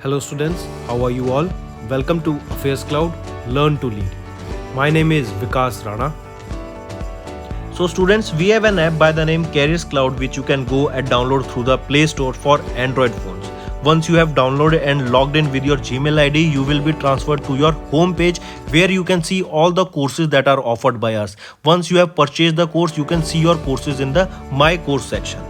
Hello students, how are you all? Welcome to Affairscloud, Learn to Lead. My name is Vikas Rana. So students, we have an app by the name Cloud which you can go and download through the Play Store for Android phones. Once you have downloaded and logged in with your Gmail ID, you will be transferred to your home page where you can see all the courses that are offered by us. Once you have purchased the course, you can see your courses in the My Course section.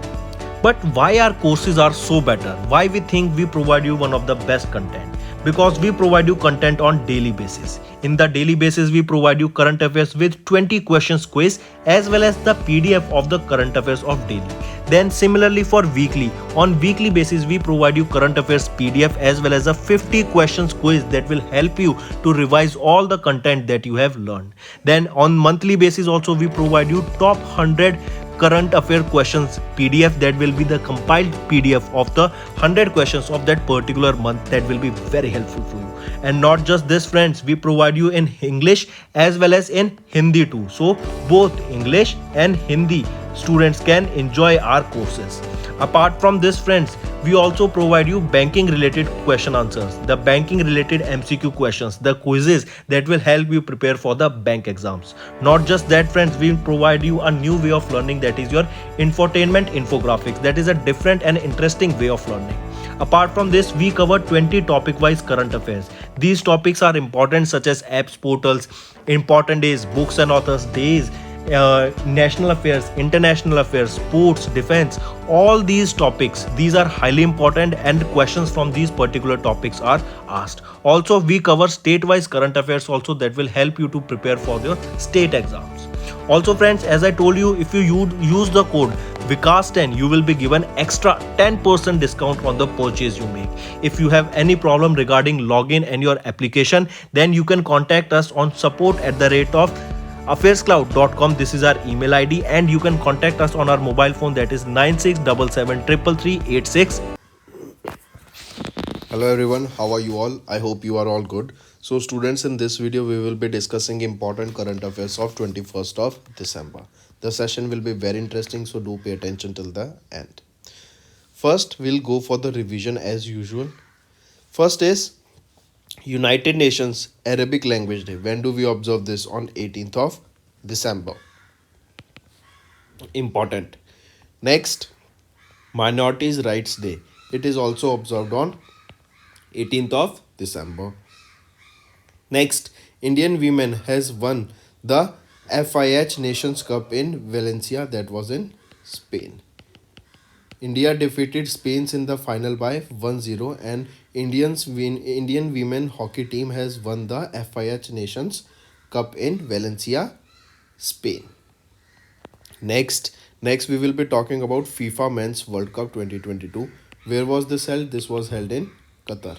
But why our courses are so better? Why we think we provide you one of the best content? Because we provide you content on daily basis. In the daily basis, we provide you current affairs with 20 questions quiz as well as the PDF of the current affairs of daily. Then similarly for weekly, on weekly basis we provide you current affairs PDF as well as a 50 questions quiz that will help you to revise all the content that you have learned. Then on monthly basis also we provide you top 100 current affair questions PDF that will be the compiled PDF of the 100 questions of that particular month that will be very helpful for you. And not just this friends, we provide you in English as well as in Hindi too. So both English and Hindi students can enjoy our courses. Apart from this friends, we also provide you banking related question answers, the banking related MCQ questions, the quizzes that will help you prepare for the bank exams. Not just that friends, we provide you a new way of learning, that is your infotainment infographics. That is a different and interesting way of learning. Apart from this, we cover 20 topic wise current affairs. These topics are important such as apps, portals, important days, books and authors days, national affairs, international affairs, sports, defense, all these topics, these are highly important and questions from these particular topics are asked. Also we cover state-wise current affairs also that will help you to prepare for your state exams. Also friends, as I told you, if you use the code Vikas10, you will be given extra 10% discount on the purchase you make. If you have any problem regarding login and your application, then you can contact us on support@of Affairscloud.com. This is our email ID and you can contact us on our mobile phone, that is 96773336. Hello everyone, how are you all? I hope you are all good. So students, in this video we will be discussing important current affairs of 21st of December. The session will be very interesting, so do pay attention till the end. First, we'll go for the revision as usual. First is United Nations Arabic Language Day. When do we observe this? On 18th of December. Important. Next, Minorities Rights Day. It is also observed on 18th of December. Next, Indian women has won the FIH Nations Cup in Valencia, that was in Spain. India defeated Spain in the final by 1-0 and Indian women hockey team has won the FIH Nations Cup in Valencia, Spain. Next we will be talking about FIFA Men's World Cup 2022. Where was this held? This was held in Qatar.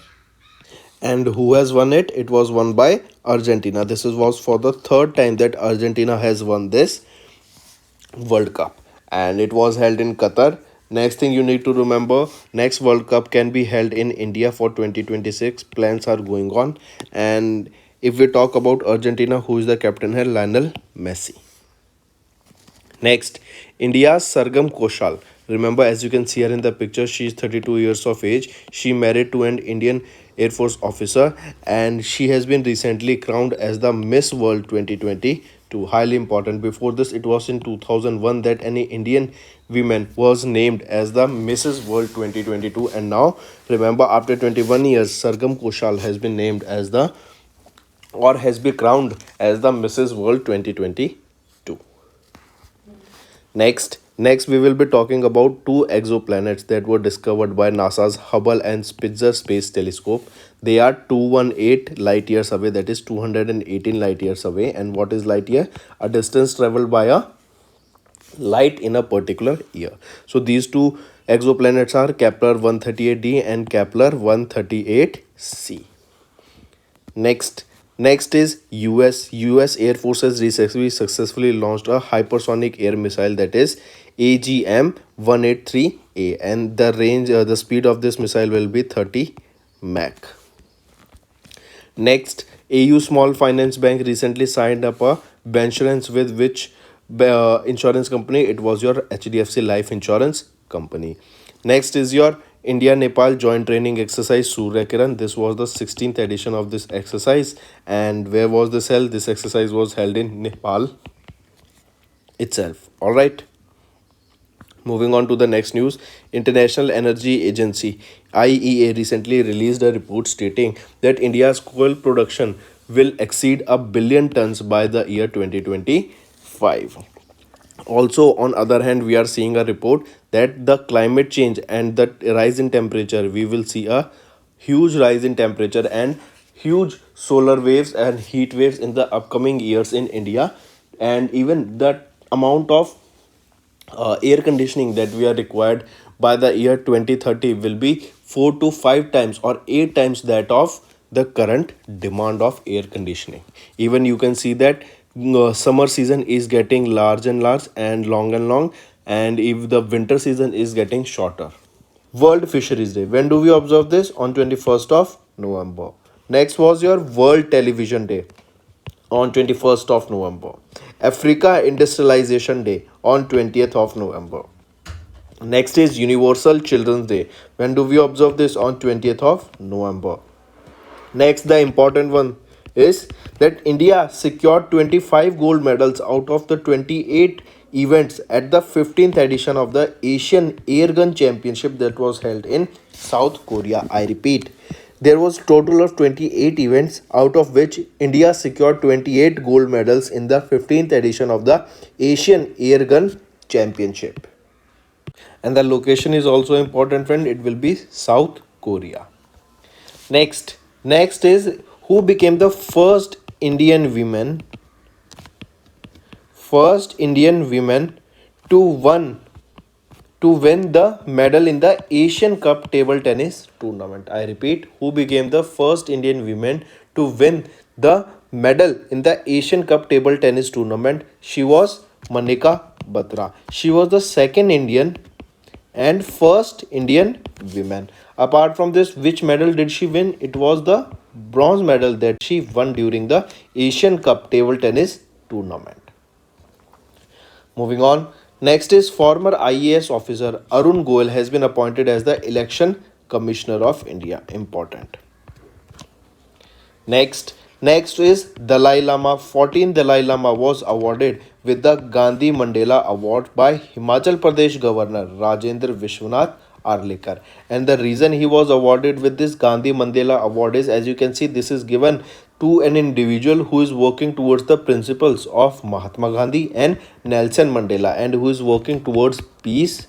And who has won it? It was won by Argentina. This was for the third time that Argentina has won this World Cup. And it was held in Qatar. Next thing you need to remember, next World Cup can be held in India for 2026. Plans are going on. And if we talk about Argentina, who is the captain here? Lionel Messi. Next, India's Sargam Koshal. Remember, as you can see her in the picture, she is 32 years of age. She married to an Indian Air Force officer and she has been recently crowned as the Miss World 2022. Highly important. Before this, it was in 2001 that any Indian woman was named as the Mrs. World 2022. And now, remember, after 21 years, Sargam Koshal has been named as the, or has been crowned as the Mrs. World 2022. Next, we will be talking about two exoplanets that were discovered by NASA's Hubble and Spitzer Space Telescope. They are 218 light years away, that is 218 light years away. And what is light year? A distance traveled by a light in a particular year. So these two exoplanets are Kepler 138d and Kepler 138c. Next is US Air Force has recently successfully launched a hypersonic air missile, that is AGM-183A, and the speed of this missile will be 30 Mach. Next, AU Small Finance Bank recently signed up a bancassurance with which insurance company? It was your HDFC Life Insurance Company. Next is your India Nepal joint training exercise Surya Kiran. This was the 16th edition of this exercise. And where was this held? This exercise was held in Nepal itself. All right. Moving on to the next news, International Energy Agency IEA recently released a report stating that India's coal production will exceed a billion tons by the year 2025. Also, on other hand, we are seeing a report that the climate change and the rise in temperature, we will see a huge rise in temperature and huge solar waves and heat waves in the upcoming years in India, and even the amount of air conditioning that we are required by the year 2030 will be 4 to 5 times or 8 times that of the current demand of air conditioning. Even you can see that summer season is getting large and large and long, and if the winter season is getting shorter. World Fisheries Day, when do we observe this? On 21st of November. Next was your World Television Day on 21st of November. Africa Industrialization Day on 20th of November. Next is Universal Children's Day. When do we observe this? On 20th of November. Next, the important one is that India secured 25 gold medals out of the 28 events at the 15th edition of the Asian Airgun Championship that was held in South Korea. I repeat, there was total of 28 events, out of which India secured 28 gold medals in the 15th edition of the Asian Airgun Championship. And the location is also important, friend. It will be South Korea. Next is who became the first Indian women to win the medal in the Asian Cup table tennis tournament. I repeat, who became the first Indian women to win the medal in the Asian Cup table tennis tournament? She was Manika Batra. She was the second Indian and first Indian woman. Apart from this, which medal did she win? It was the bronze medal that she won during the Asian Cup table tennis tournament. Moving on. Next is former IAS officer Arun Goel has been appointed as the Election Commissioner of India. Important. Next is Dalai Lama. 14th Dalai Lama was awarded with the Gandhi Mandela Award by Himachal Pradesh Governor Rajendra Vishwanath Arlekar. And the reason he was awarded with this Gandhi Mandela Award is, as you can see, this is given to an individual who is working towards the principles of Mahatma Gandhi and Nelson Mandela, and who is working towards peace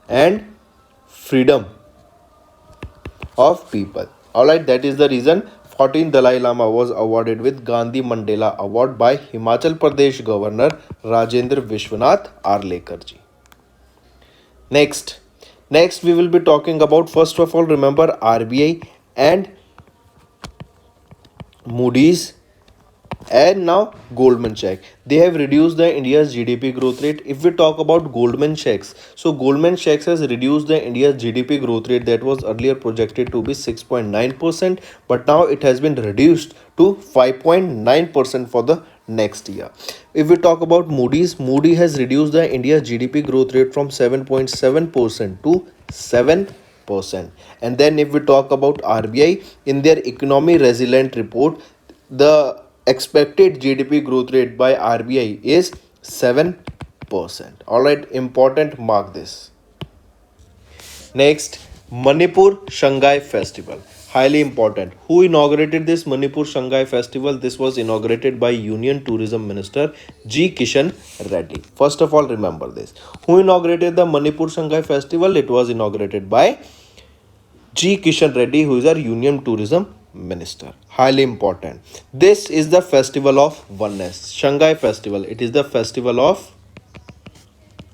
and freedom of people. Alright, that is the reason 14th Dalai Lama was awarded with Gandhi Mandela Award by Himachal Pradesh Governor Rajendra Vishwanath Arlekar ji. Next we will be talking about, first of all, remember RBI and Moody's and now Goldman Sachs. They have reduced the India's GDP growth rate. If we talk about Goldman Sachs, so Goldman Sachs has reduced the India's GDP growth rate that was earlier projected to be 6.9%, but now it has been reduced to 5.9% for the next year. If we talk about Moody's, Moody has reduced the India's GDP growth rate from 7.7% to 7%. And then if we talk about RBI, in their economy resilient report, the expected GDP growth rate by RBI is 7%. Alright, important, mark this. Next, Manipur Shanghai Festival. Highly important. Who inaugurated this Manipur Shanghai Festival? This was inaugurated by Union Tourism Minister G. Kishan Reddy. First of all, remember this. Who inaugurated the Manipur Shanghai Festival? It was inaugurated by G. Kishan Reddy, who is our Union Tourism Minister. Highly important. This is the festival of oneness. Shanghai Festival. It is the festival of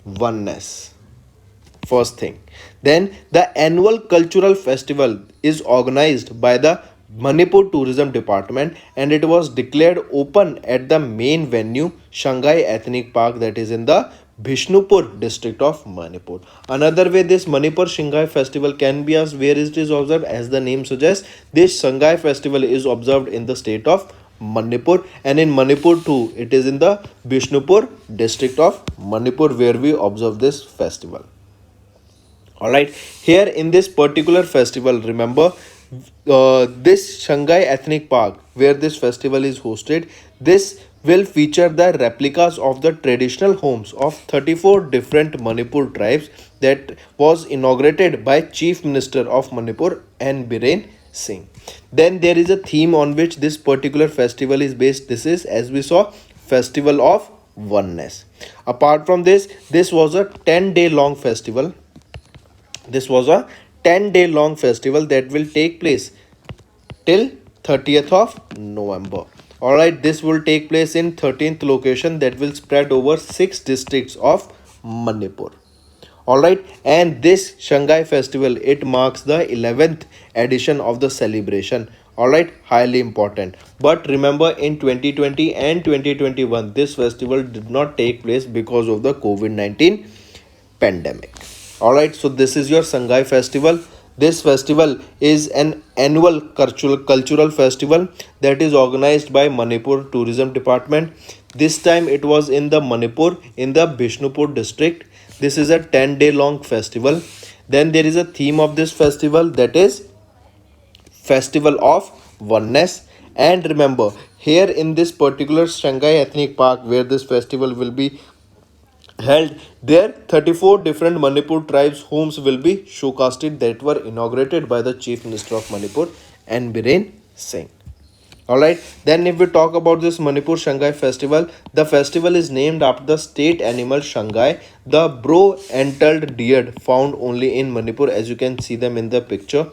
oneness. First thing. Then the annual cultural festival is organized by the Manipur Tourism Department, and it was declared open at the main venue Shanghai Ethnic Park, that is in the Bishnupur district of Manipur. Another way this Manipur Shanghai Festival can be asked where it is observed, as the name suggests, this Shanghai Festival is observed in the state of Manipur, and in Manipur too it is in the Bishnupur district of Manipur where we observe this festival. All right, here in this particular festival, remember this Shanghai Ethnic Park where this festival is hosted, this will feature the replicas of the traditional homes of 34 different Manipur tribes that was inaugurated by Chief Minister of Manipur and Biren Singh. Then there is a theme on which this particular festival is based. This is, as we saw, Festival of Oneness. Apart from this, this was a 10-day long festival. This was a 10-day long festival that will take place till 30th of November. Alright, this will take place in 13th location that will spread over 6 districts of Manipur. Alright, and this Shanghai festival, it marks the 11th edition of the celebration. Alright, highly important. But remember, in 2020 and 2021, this festival did not take place because of the COVID-19 pandemic. Alright, so this is your Shanghai festival. This festival is an annual cultural festival that is organized by Manipur Tourism Department. This time it was in the Manipur in the Bishnupur district. This is a 10-day long festival. Then there is a theme of this festival, that is Festival of Oneness. And remember, here in this particular Shanghai Ethnic Park where this festival will be held, there 34 different Manipur tribes homes will be showcased that were inaugurated by the Chief Minister of Manipur and Biren Singh. Alright, then if we talk about this Manipur Shanghai festival, the festival is named after the state animal Shanghai, the bro-antled deer found only in Manipur, as you can see them in the picture.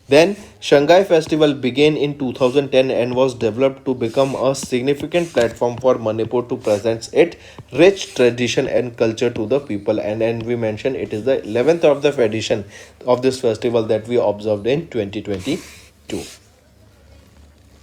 Then Shanghai festival began in 2010 and was developed to become a significant platform for Manipur to present its rich tradition and culture to the people. And we mentioned it is the 11th of the edition of this festival that we observed in 2022.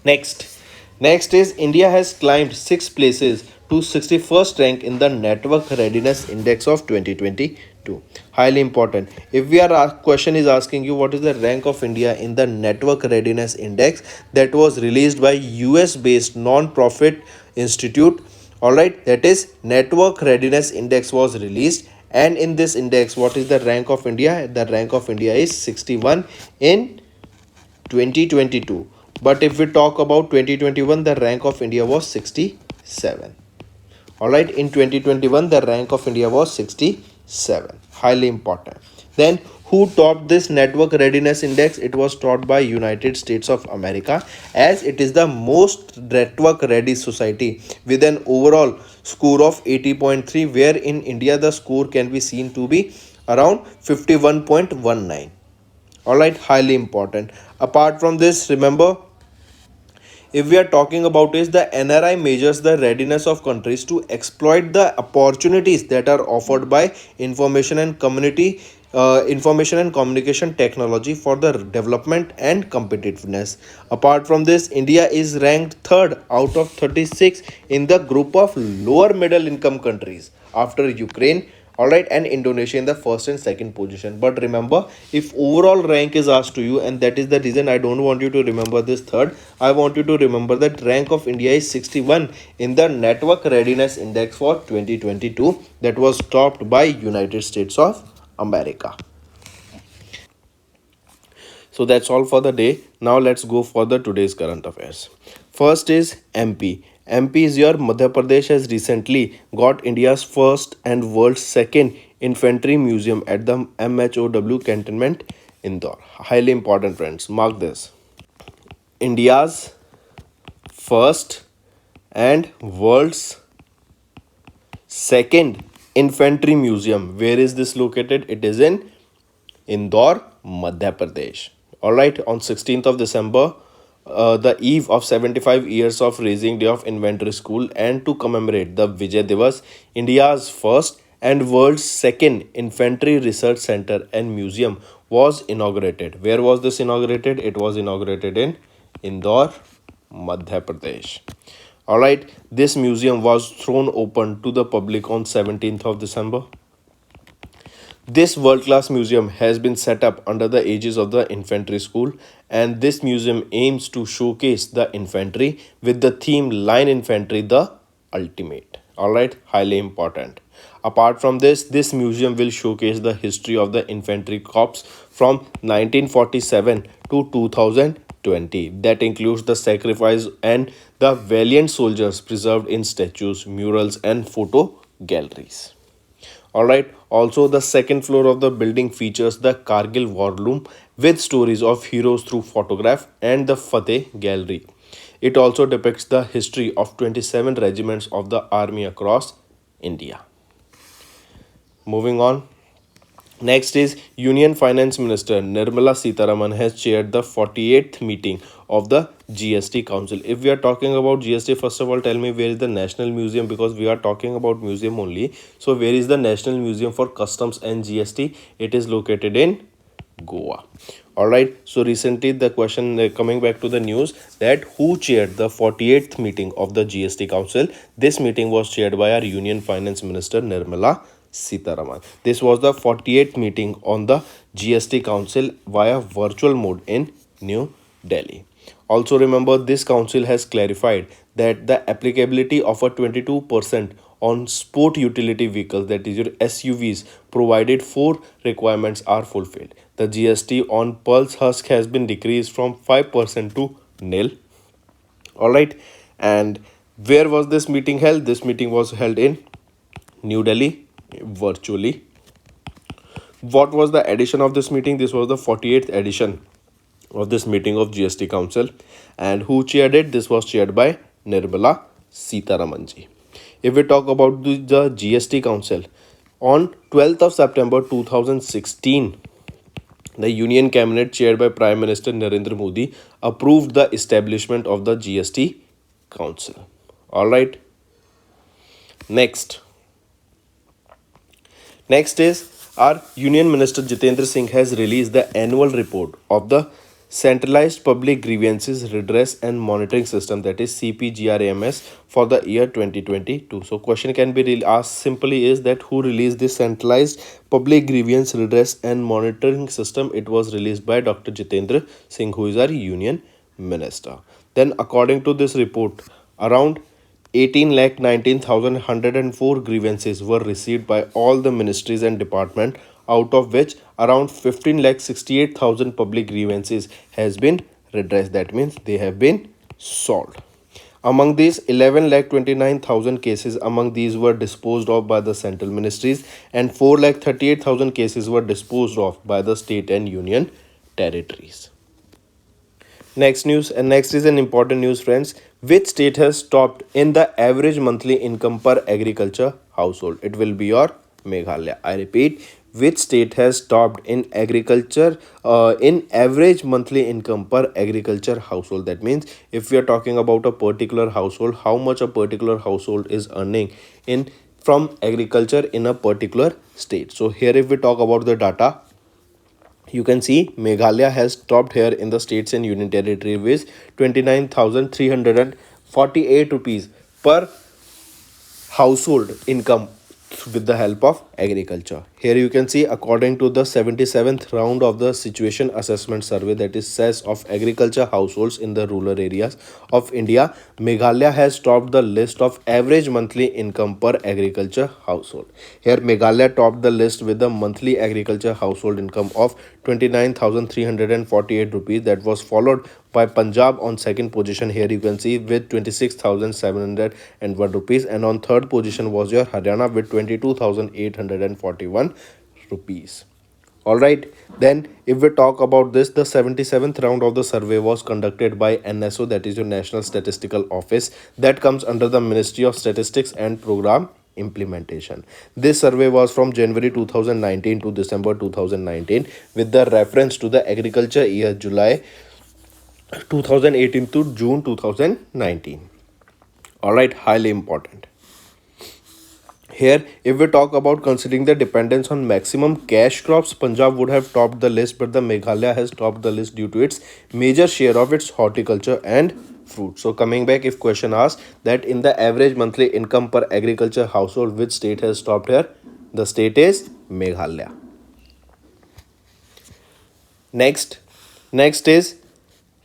Next is India has climbed 6 places to 61st rank in the Network Readiness Index of 2022. Highly important. If we are question is asking you what is the rank of India in the Network Readiness Index that was released by US based non-profit institute. Alright, that is Network Readiness Index was released, and in this index what is the rank of India? The rank of India is 61 in 2022. But if we talk about 2021, the rank of India was 67. Alright, in 2021, the rank of India was 67. Highly important. Then, who topped this Network Readiness Index? It was topped by United States of America, as it is the most network ready society with an overall score of 80.3, where in India the score can be seen to be around 51.19. Alright, highly important. Apart from this, remember, if we are talking about is the NRI measures the readiness of countries to exploit the opportunities that are offered by information and communication technology for the development and competitiveness. Apart from this, India is ranked third out of 36 in the group of lower middle income countries after Ukraine, alright, and Indonesia in the first and second position. But remember, if overall rank is asked to you, and that is the reason I don't want you to remember this third, I want you to remember that rank of India is 61 in the Network Readiness Index for 2022 that was topped by United States of America. So that's all for the day. Now let's go for the today's current affairs. First is MP. MP is your Madhya Pradesh has recently got India's first and world's second infantry museum at the MHOW cantonment Indore. Highly important, friends. Mark this. India's first and world's second infantry museum. Where is this located? It is in Indore, Madhya Pradesh. Alright, on 16th of December, the eve of 75 years of raising day of infantry school, and to commemorate the Vijay Divas, India's first and world's second infantry research center and museum was inaugurated. Where was this inaugurated? It was inaugurated in Indore, Madhya Pradesh. Alright, this museum was thrown open to the public on 17th of December. This world-class museum has been set up under the aegis of the infantry school, and this museum aims to showcase the infantry with the theme Line Infantry the Ultimate. Alright, highly important. Apart from this museum will showcase the history of the infantry corps from 1947 to 2020. That includes the sacrifice and the valiant soldiers preserved in statues, murals, and photo galleries. Alright, also the second floor of the building features the Kargil War Room with stories of heroes through photograph and the Fateh Gallery. It also depicts the history of 27 regiments of the army across India. Moving on. Next is Union Finance Minister Nirmala Sitharaman has chaired the 48th meeting of the GST Council. If we are talking about GST, first of all, tell me where is the National Museum, because we are talking about museum only. So where is the National Museum for Customs and GST? It is located in Goa. Alright, so recently the question coming back to the news that who chaired the 48th meeting of the GST Council. This meeting was chaired by our Union Finance Minister Nirmala Sitharaman. This was the 48th meeting on the GST Council via virtual mode in New Delhi. Also remember, this council has clarified that the applicability of a 22% on sport utility vehicles, that is your SUVs, provided 4 requirements are fulfilled. The GST on Pulse Husk has been decreased from 5% to nil. Alright, and where was this meeting held? This meeting was held in New Delhi virtually. What was the edition of this meeting? This was the 48th edition of this meeting of GST Council, and who chaired it? This was chaired by Nirmala Sitharamanji. If we talk about the GST Council, on 12th of September 2016, the Union Cabinet chaired by Prime Minister Narendra Modi approved the establishment of the GST Council. Alright. Next is our Union Minister Jitendra Singh has released the annual report of the Centralized Public Grievances Redress and Monitoring System, that is CPGRAMS, for the year 2022. So question can be asked simply is that who released this Centralized Public Grievance Redress and Monitoring System? It was released by Dr. Jitendra Singh, who is our Union Minister. Then according to this report, around 18,19,104 grievances were received by all the ministries and departments, out of which around 15,68,000 public grievances has been redressed. That means they have been solved. Among these, 11,29,000 cases among these were disposed of by the central ministries, and 4,38,000 cases were disposed of by the state and union territories. Next news, and next is an important news, friends. Which state has topped in the average monthly income per agriculture household? It will be your Meghalaya. I repeat, which state has topped in agriculture in average monthly income per agriculture household? That means if we are talking about a particular household, how much a particular household is earning in from agriculture in a particular state. So here if we talk about the data, you can see Meghalaya has topped here in the states and union territory with 29,348 rupees per household income with the help of agriculture. Here you can see according to the 77th round of the situation assessment survey, that is SAS, of agriculture households in the rural areas of India, Meghalaya has topped the list of average monthly income per agriculture household. Here Meghalaya topped the list with the monthly agriculture household income of 29,348 rupees. That was followed by Punjab on second position, here you can see, with 26,701 rupees, and on third position was your Haryana with 22,841 rupees. Alright, then if we talk about this, the 77th round of the survey was conducted by NSO, that is your National Statistical Office, that comes under the Ministry of Statistics and Program Implementation. This survey was from January 2019 to December 2019 with the reference to the agriculture year July 2018 to June 2019. Alright, highly important. Here, if we talk about considering the dependence on maximum cash crops, Punjab would have topped the list, but the Meghalaya has topped the list due to its major share of its horticulture and fruit. So coming back, if question asks that in the average monthly income per agriculture household, which state has topped here? The state is Meghalaya. Next is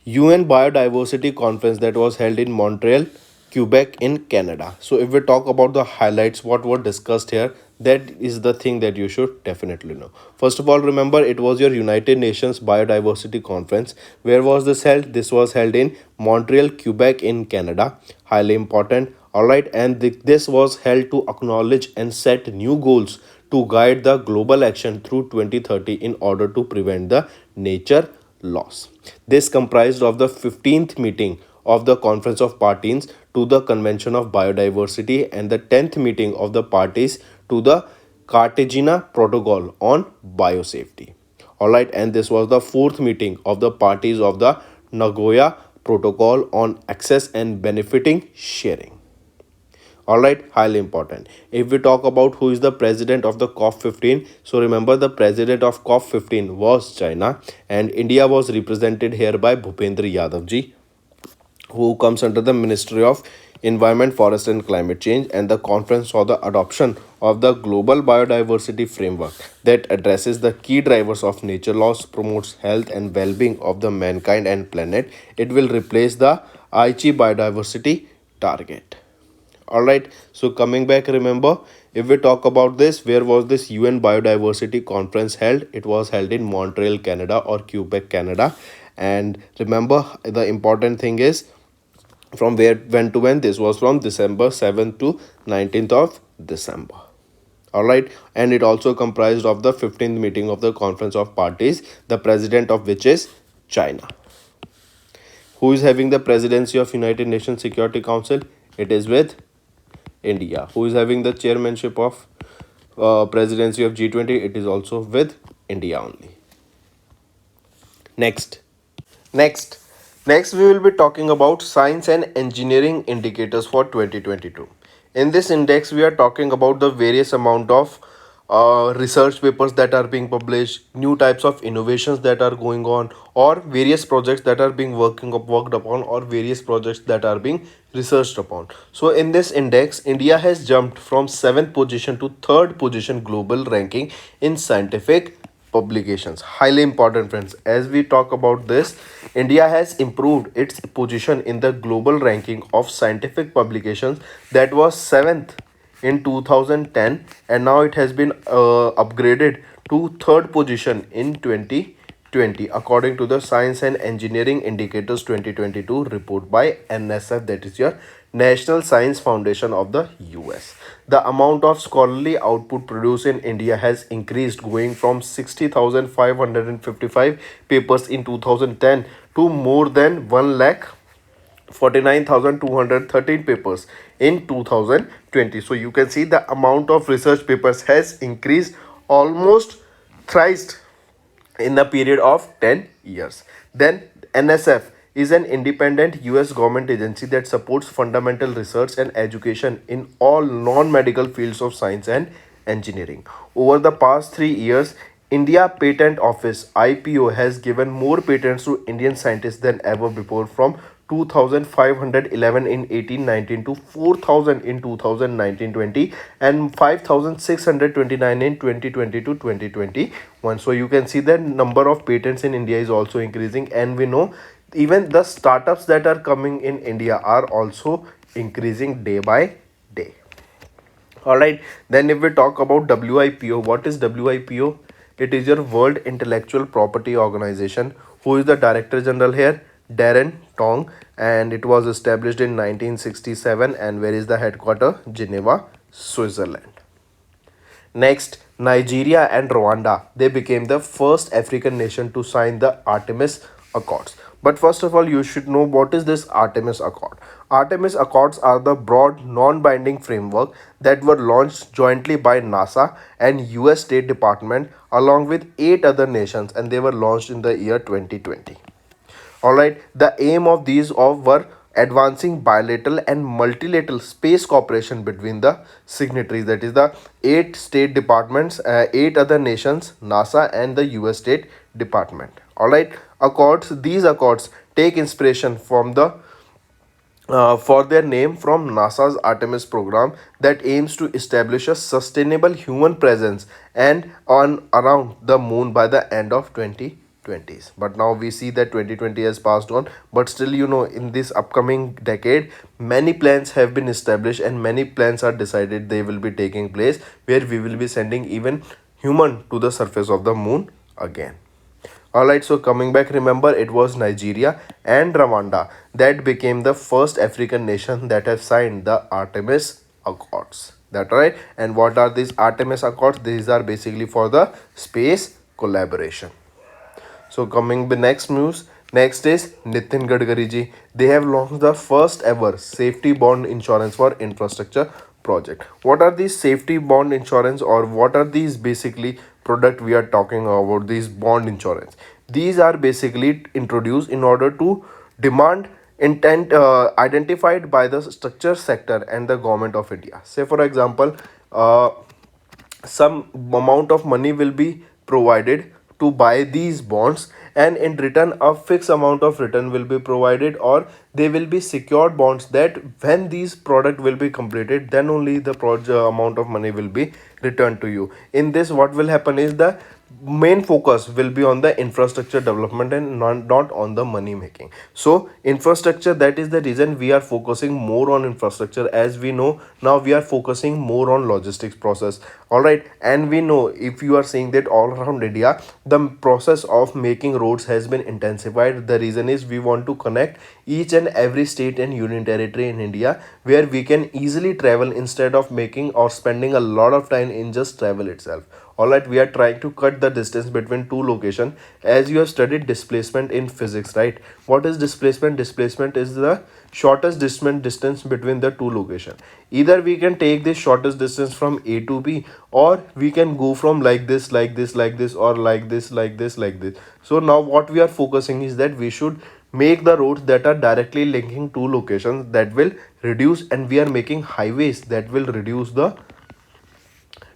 UN Biodiversity Conference that was held in Montreal, Quebec in Canada. So if we talk about the highlights, what were discussed here, That is the thing that you should definitely know. First of all, remember it was your United Nations Biodiversity Conference. Where was this held? This was held in Montreal, Quebec in Canada. Highly important. All right, and this was held to acknowledge and set new goals to guide the global action through 2030 in order to prevent the nature loss. This comprised of the 15th meeting of the Conference of Parties to the Convention of Biodiversity and the 10th meeting of the parties to the Cartagena Protocol on Biosafety. Alright, and this was the 4th meeting of the parties of the Nagoya Protocol on Access and Benefiting Sharing. Alright, highly important. If we talk about who is the president of the COP15, so remember the president of COP15 was China, and India was represented here by Bhupendra Yadav ji, who comes under the Ministry of Environment, Forest and Climate Change, and the conference saw the adoption of the Global Biodiversity Framework that addresses the key drivers of nature loss, promotes health and well-being of the mankind and planet. It will replace the Aichi biodiversity target. Alright, so coming back, remember, if we talk about this, where was this UN Biodiversity Conference held? It was held in Montreal, Canada, or Quebec, Canada. And remember, the important thing is from when to when. This was from December 7th to 19th of December. Alright, and it also comprised of the 15th meeting of the Conference of Parties, the president of which is China. Who is having the presidency of United Nations Security Council? It is with India. Who is having the chairmanship of presidency of G20? It is also with India only. Next, we will be talking about science and engineering indicators for 2022. In this index, we are talking about the various amount of research papers that are being published, new types of innovations that are going on, or various projects that are being worked upon, or various projects that are being researched upon. So in this index, India has jumped from 7th position to 3rd position global ranking in scientific publications. Highly important, friends. As we talk about this, India has improved its position in the global ranking of scientific publications that was 7th in 2010, and now it has been upgraded to 3rd position in 2020 according to the Science and Engineering Indicators 2022 report by NSF, that is your National Science Foundation of the US. The amount of scholarly output produced in India has increased, going from 60,555 papers in 2010 to more than 1,49,213 papers in 2020. So you can see the amount of research papers has increased almost thrice in the period of 10 years. Then NSF is an independent US government agency that supports fundamental research and education in all non-medical fields of science and engineering. Over the past 3 years, India Patent Office IPO has given more patents to Indian scientists than ever before, from 2,511 in 1819 to 4,000 in 2019-20, and 5,629 in 2020 to 2021. So you can see that number of patents in India is also increasing, and we know even the startups that are coming in India are also increasing day by day. Alright, then if we talk about WIPO, what is WIPO? It is your World Intellectual Property Organization. Who is the Director General here? Darren Tong, and it was established in 1967, and where is the headquarter? Geneva, Switzerland. Next, Nigeria and Rwanda, they became the first African nation to sign the Artemis Accords. But first of all, you should know what is this Artemis Accord. Artemis Accords are the broad non-binding framework that were launched jointly by NASA and US State Department along with 8 other nations, and they were launched in the year 2020. Alright, the aim of these were advancing bilateral and multilateral space cooperation between the signatories, that is the 8 state departments, 8 other nations, NASA and the US State Department. Alright, these accords take inspiration from the for their name from NASA's Artemis program that aims to establish a sustainable human presence and on around the moon by the end of 2030. 20s. But now we see that 2020 has passed on, but still, in this upcoming decade, many plans have been established and many plans are decided they will be taking place, where we will be sending even human to the surface of the moon again. Alright, so coming back, remember it was Nigeria and Rwanda that became the first African nation that have signed the Artemis Accords. That right? And what are these Artemis Accords? These are basically for the space collaboration. So coming the next news, next is Nitin Gadkari ji. They have launched the first ever safety bond insurance for infrastructure project. What are these safety bond insurance, or what are these basically product we are talking about, these bond insurance? These are basically introduced in order to demand intent identified by the structure sector and the government of India. Say for example, some amount of money will be provided to buy these bonds, and in return a fixed amount of return will be provided, or they will be secured bonds that when these product will be completed, then only the amount of money will be returned to you. In this, what will happen is the main focus will be on the infrastructure development and not on the money making. So infrastructure, that is the reason we are focusing more on infrastructure. As we know, now we are focusing more on logistics process. All right, and we know, if you are seeing that all around India, the process of making roads has been intensified. The reason is we want to connect each and every state and union territory in India, where we can easily travel instead of making or spending a lot of time in just travel itself. Alright, we are trying to cut the distance between two locations. As you have studied displacement in physics, right? What is displacement? Displacement is the shortest distance between the two locations. Either we can take this shortest distance from A to B, or we can go from like this, like this, like this, or like this, like this, like this. So now what we are focusing is that we should make the roads that are directly linking two locations, that will reduce, and we are making highways that will reduce the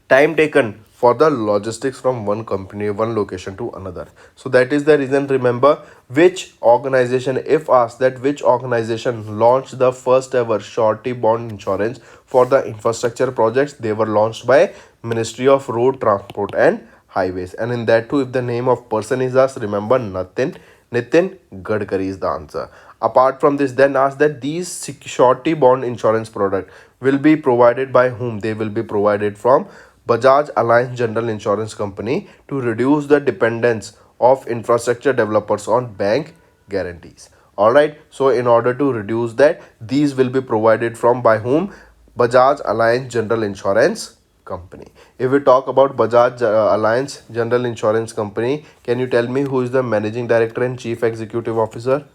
time taken for the logistics from one company, one location to another. So that is the reason. Remember, which organization, if asked that which organization launched the first ever surety bond insurance for the infrastructure projects, they were launched by Ministry of Road Transport and Highways. And in that too, if the name of person is asked, remember Nitin Gadkari is the answer. Apart from this, then ask that these surety bond insurance product will be provided by whom? They will be provided from Bajaj Allianz General Insurance Company, to reduce the dependence of infrastructure developers on bank guarantees. Alright, so in order to reduce that, these will be provided from by whom? Bajaj Allianz General Insurance Company. If we talk about Bajaj Allianz General Insurance Company, can you tell me who is the managing director and chief executive officer?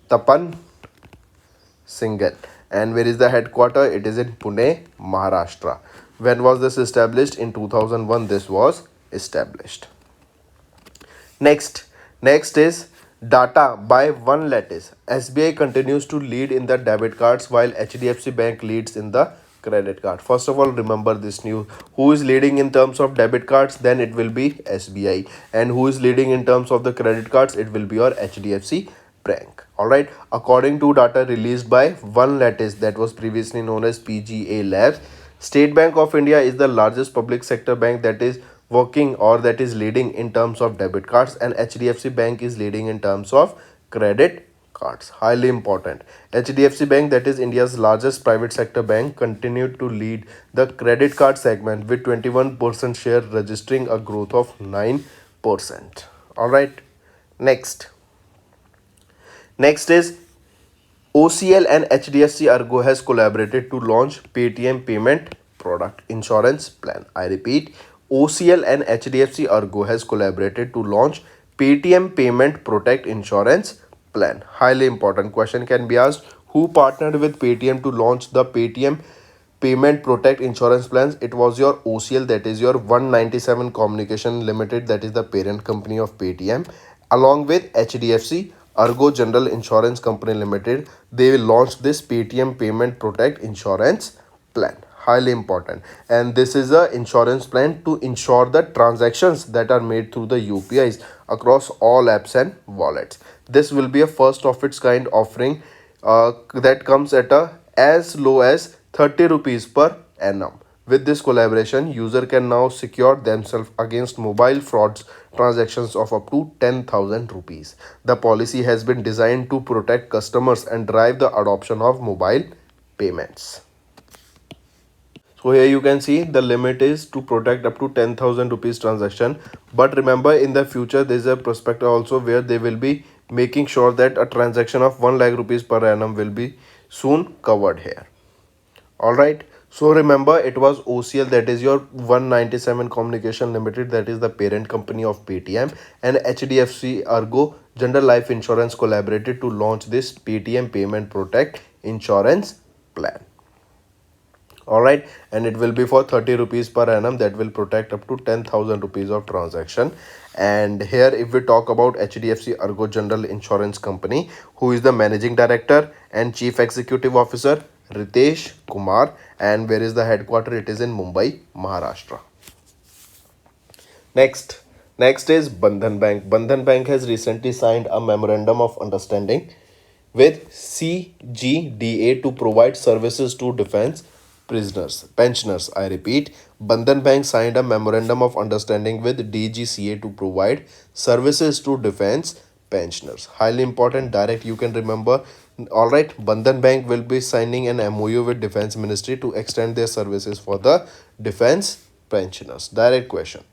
Tapan Singhal. And where is the headquarter? It is in Pune, Maharashtra. When was this established? In 2001 this was established. Next is data by one lattice. SBI continues to lead in the debit cards, while HDFC Bank leads in the credit card. First of all, remember this news. Who is leading in terms of debit cards? Then it will be SBI. And who is leading in terms of the credit cards? It will be your HDFC Bank. Alright, according to data released by One Lattice, that was previously known as PGA Labs, State Bank of India is the largest public sector bank that is working, or that is leading in terms of debit cards, and HDFC Bank is leading in terms of credit cards. Highly important. HDFC Bank, that is India's largest private sector bank, continued to lead the credit card segment with 21% share, registering a growth of 9%. Alright, next is OCL and HDFC Ergo has collaborated to launch Paytm payment product insurance plan. I repeat, OCL and HDFC Ergo has collaborated to launch Paytm payment protect insurance plan. Highly important. Question can be asked, who partnered with Paytm to launch the Paytm payment protect insurance plans? It was your OCL, that is your 197 Communication Limited, that is the parent company of Paytm, along with HDFC Ergo General Insurance Company Limited. They will launch this Paytm Payment Protect Insurance Plan. Highly important. And this is a insurance plan to ensure the transactions that are made through the UPIs across all apps and wallets. This will be a first of its kind offering that comes at a as low as 30 rupees per annum, With this collaboration, user can now secure themselves against mobile frauds transactions of up to 10,000 rupees. The policy has been designed to protect customers and drive the adoption of mobile payments. So here you can see the limit is to protect up to 10,000 rupees transaction. But remember, in the future there is a prospect also where they will be making sure that a transaction of 1 lakh rupees per annum will be soon covered here. Alright, so remember it was OCL, that is your 197 Communication Limited, that is the parent company of Paytm, and HDFC Ergo General Life Insurance collaborated to launch this Paytm Payment Protect insurance plan. Alright, and it will be for 30 rupees per annum, that will protect up to 10,000 rupees of transaction. And here if we talk about HDFC Ergo General Insurance Company, who is the managing director and chief executive officer, Ritesh Kumar, and where is the headquarter? It is in Mumbai, Maharashtra. Next is Bandhan Bank. Bandhan Bank has recently signed a memorandum of understanding with CGDA to provide services to defense pensioners. I repeat, Bandhan Bank signed a memorandum of understanding with DGCA to provide services to defense pensioners. Highly important, direct, you can remember. Alright, Bandhan Bank will be signing an MOU with Defense Ministry to extend their services for the defense pensioners. Direct question.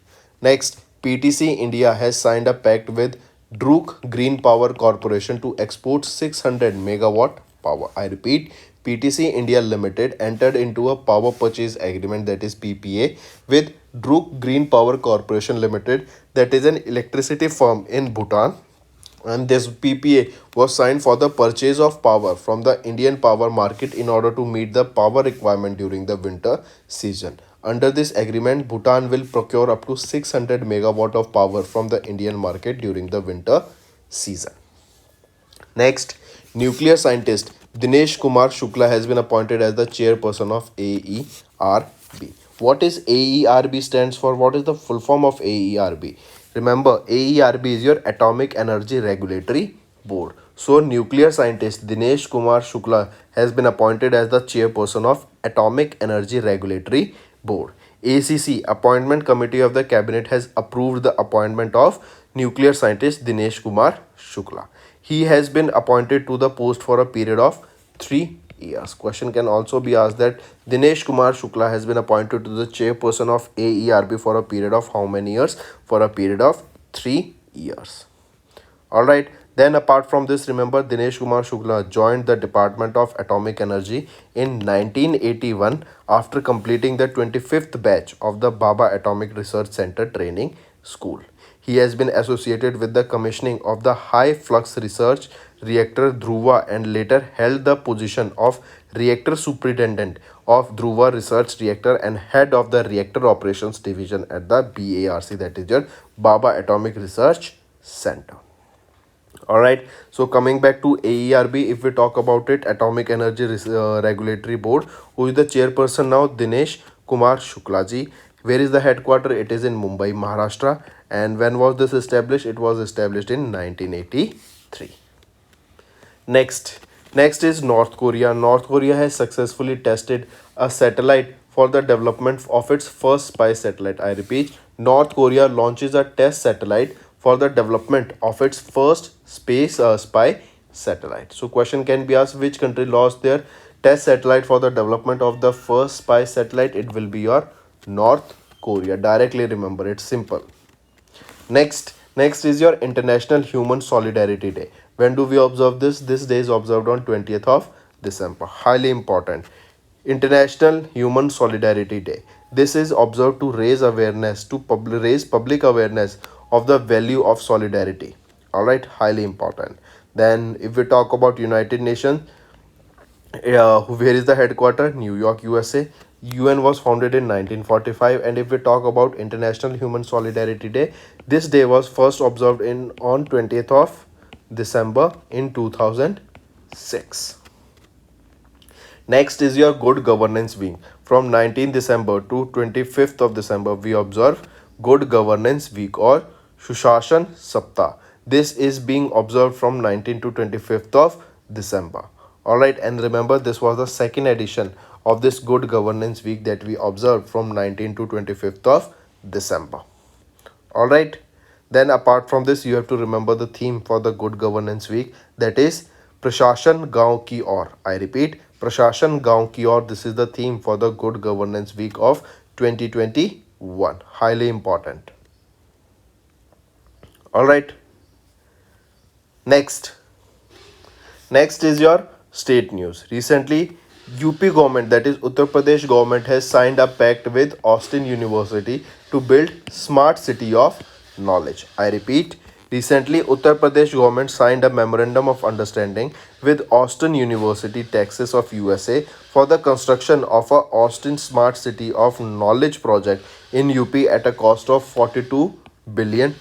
Next, PTC India has signed a pact with Druk Green Power Corporation to export 600 megawatt power. I repeat, PTC India Limited entered into a power purchase agreement, that is PPA, with Druk Green Power Corporation Limited, that is an electricity firm in Bhutan, and this PPA was signed for the purchase of power from the Indian power market in order to meet the power requirement during the winter season. Under this agreement, Bhutan will procure up to 600 megawatt of power from the Indian market during the winter season. Next, nuclear scientist Dinesh Kumar Shukla has been appointed as the chairperson of AERB. What is AERB stands for? What is the full form of AERB? Remember, AERB is your Atomic Energy Regulatory Board. So, nuclear scientist Dinesh Kumar Shukla has been appointed as the chairperson of Atomic Energy Regulatory Board. ACC, Appointment Committee of the Cabinet, has approved the appointment of nuclear scientist Dinesh Kumar Shukla. He has been appointed to the post for a period of 3 years. Question can also be asked that Dinesh Kumar Shukla has been appointed to the chairperson of AERB for a period of how many years? For a period of 3 years. Alright, then apart from this, remember Dinesh Kumar Shukla joined the Department of Atomic Energy in 1981 after completing the 25th batch of the Baba Atomic Research Center Training School. He has been associated with the commissioning of the high flux research reactor Dhruva and later held the position of reactor superintendent of Dhruva research reactor and head of the reactor operations division at the BARC, that is your Baba Atomic Research Center. Alright, so coming back to AERB, if we talk about it, Atomic Energy Regulatory Board, who is the chairperson now? Dinesh Kumar Shukla ji. Where is the headquarter? It is in Mumbai, Maharashtra. And when was this established? It was established in 1983. Next is North Korea. North Korea has successfully tested a satellite for the development of its first spy satellite. I repeat, North Korea launches a test satellite for the development of its first space spy satellite. So question can be asked, which country launched their test satellite for the development of the first spy satellite? It will be your North Korea. Directly remember, it's simple. Next is your International Human Solidarity Day. When do we observe this? This day is observed on 20th of December. Highly important. International Human Solidarity Day. This is observed to raise awareness, to raise public awareness of the value of solidarity. Alright, highly important. Then if we talk about United Nations, where is the headquarter? New York, USA. UN was founded in 1945. And if we talk about International Human Solidarity Day, this day was first observed on 20th of December in 2006. Next is your Good Governance Week. From 19th December to 25th of December, we observe Good Governance Week or Sushashan Saptah. This is being observed from 19th to 25th of December. All right, and remember, this was the second edition of this Good Governance Week that we observed from 19th to 25th of December. All right, then apart from this, you have to remember the theme for the Good Governance Week, that is Prashashan Gaon Ki Aur. I repeat, Prashashan Gaon Ki Aur. This is the theme for the Good Governance Week of 2021. Highly important. All right, next is your state news. Recently, UP government, that is Uttar Pradesh government, has signed a pact with Austin University to build smart city of knowledge. I repeat, recently Uttar Pradesh government signed a memorandum of understanding with Austin University, Texas of USA for the construction of a Austin Smart City of Knowledge project in UP at a cost of $42 billion.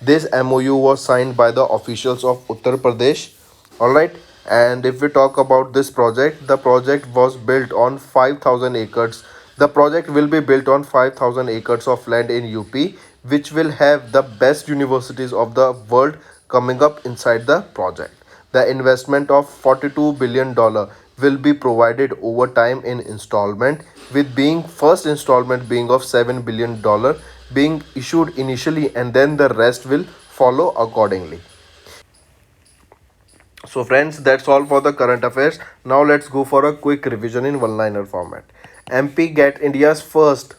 This MOU was signed by the officials of Uttar Pradesh. All right, and if we talk about this project, the project was built on 5,000 acres. The project will be built on 5,000 acres of land in UP, which will have the best universities of the world coming up inside the project. The investment of $42 billion will be provided over time in installment, with being first installment being of $7 billion being issued initially, and then the rest will follow accordingly. So friends, that's all for the current affairs. Now let's go for a quick revision in one-liner format. MP get India's first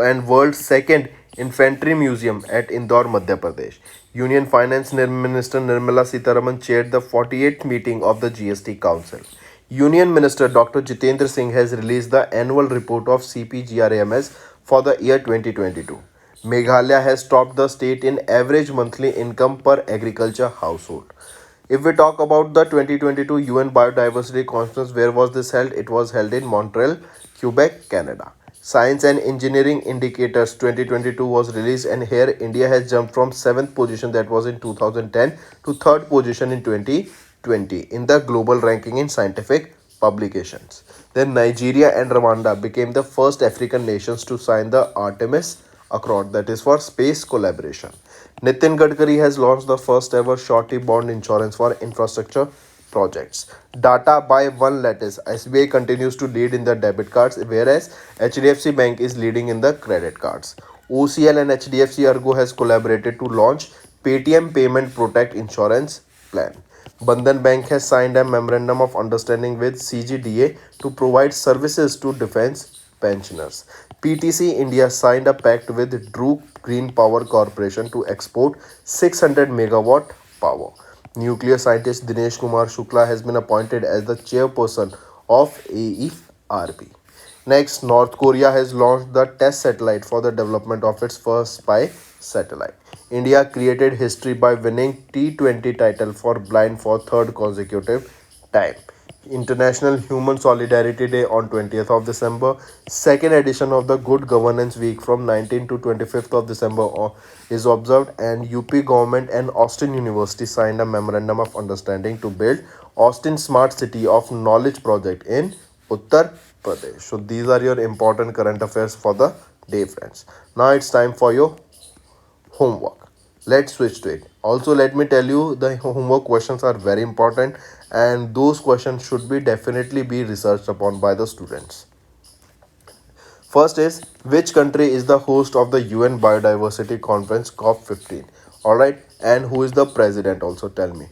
and world's second infantry museum at Indore, Madhya Pradesh. Union Finance Minister Nirmala Sitharaman chaired the 48th meeting of the GST Council. Union Minister Dr. Jitendra Singh has released the annual report of CPGRAMS for the year 2022. Meghalaya has topped the state in average monthly income per agriculture household. If we talk about the 2022 UN Biodiversity Conference, where was this held? It was held in Montreal, Quebec, Canada. Science and Engineering Indicators 2022 was released, and here India has jumped from 7th position, that was in 2010, to 3rd position in 2020 in the global ranking in scientific publications. Then Nigeria and Rwanda became the first African nations to sign the Artemis Accord, that is for space collaboration. Nitin Gadkari has launched the first ever shorty bond insurance for infrastructure projects. Data by one lattice, SBI continues to lead in the debit cards, whereas HDFC Bank is leading in the credit cards. OCL and HDFC Ergo has collaborated to launch Paytm Payment Protect Insurance Plan. Bandhan Bank has signed a memorandum of understanding with CGDA to provide services to defense pensioners. PTC India signed a pact with Drew Green Power Corporation to export 600 megawatt power. Nuclear scientist Dinesh Kumar Shukla has been appointed as the chairperson of AERB. Next, North Korea has launched the test satellite for the development of its first spy satellite. India created history by winning T20 title for blind for third consecutive time. International Human Solidarity Day on 20th of December. Second edition of the Good Governance Week from 19th to 25th of December is observed, and UP government and Austin University signed a memorandum of understanding to build Austin Smart City of Knowledge project in Uttar Pradesh. So these are your important current affairs for the day, friends. Now it's time for your homework. Let's switch to it. Also, let me tell you, the homework questions are very important, and those questions should be definitely be researched upon by the students. First is, which country is the host of the UN Biodiversity Conference COP15? All right, and who is the president? Also tell me.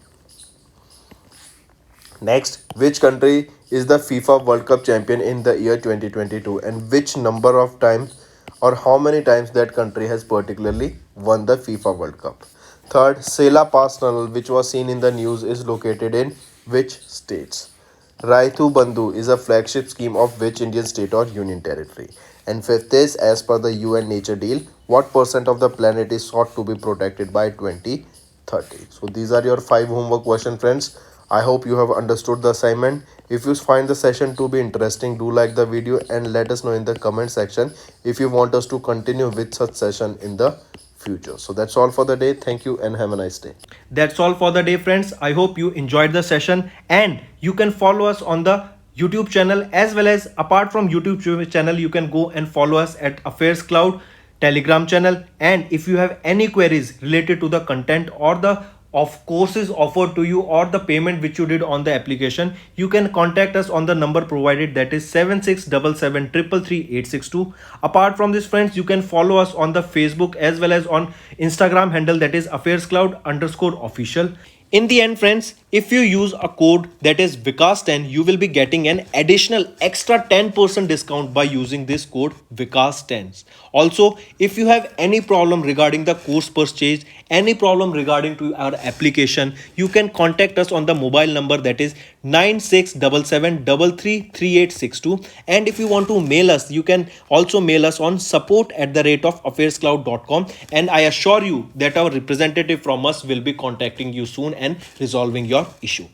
Next, which country is the FIFA World Cup champion in the year 2022, and which number of times or how many times that country has particularly won the FIFA World Cup? Third, Sela Pass Tunnel, which was seen in the news, is located in which states? Raithu Bandhu is a flagship scheme of which Indian state or union territory? And fifth is, as per the UN Nature Deal, what percent of the planet is sought to be protected by 2030? So these are your 5 homework questions, friends. I hope you have understood the assignment. If you find the session to be interesting, do like the video and let us know in the comment section if you want us to continue with such session in the future. So that's all for the day. Thank you and have a nice day. That's all for the day, friends. I hope you enjoyed the session, and you can follow us on the YouTube channel, as well as apart from YouTube channel, you can go and follow us at Affairscloud Telegram channel. And if you have any queries related to the content or the of courses offered to you or the payment which you did on the application, you can contact us on the number provided, that is 7677333862. Apart from this friends, you can follow us on the Facebook as well as on Instagram handle, that is Affairscloud_official. In the end friends, if you use a code that is Vikas10, you will be getting an additional extra 10% discount by using this code Vikas10. Also, if you have any problem regarding the course purchase, any problem regarding to our application, you can contact us on the mobile number, that is 9677333862. And if you want to mail us, you can also mail us on support@affairscloud.com, and I assure you that our representative from us will be contacting you soon and resolving your issue.